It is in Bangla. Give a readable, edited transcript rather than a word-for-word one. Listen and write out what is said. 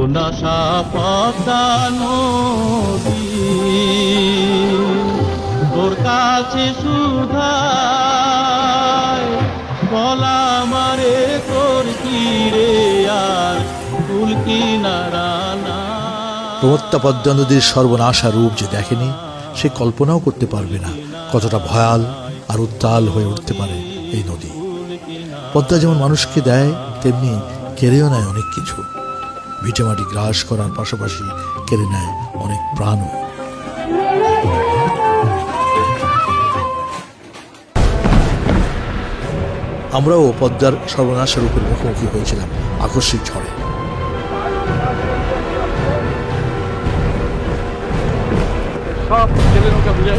সর্বনাশা পদ্মা নদী, তোর কাছে সুধায় বলা মারে তোর তীরে আর কুল কিনারা না। প্রমত্তা পদ্মা নদীর সর্বনাশা রূপ যে দেখেনি সে কল্পনাও করতে পারবে না কতটা ভয়াল আর উত্তাল হয়ে উঠতে পারে এই নদী। পদ্মা যেমন মানুষকে দেয় তেমনি কেড়েও নেয় অনেক কিছু। ভিটেমাটি গ্রাস করার পাশাপাশি কেড়ে নেয় অনেক প্রাণও। আমরাও পদ্মার সর্বনাশা রূপের মুখোমুখি হয়েছিলাম আকস্মিক ঝড়ে। সব ছেলে নৌকা বুঝে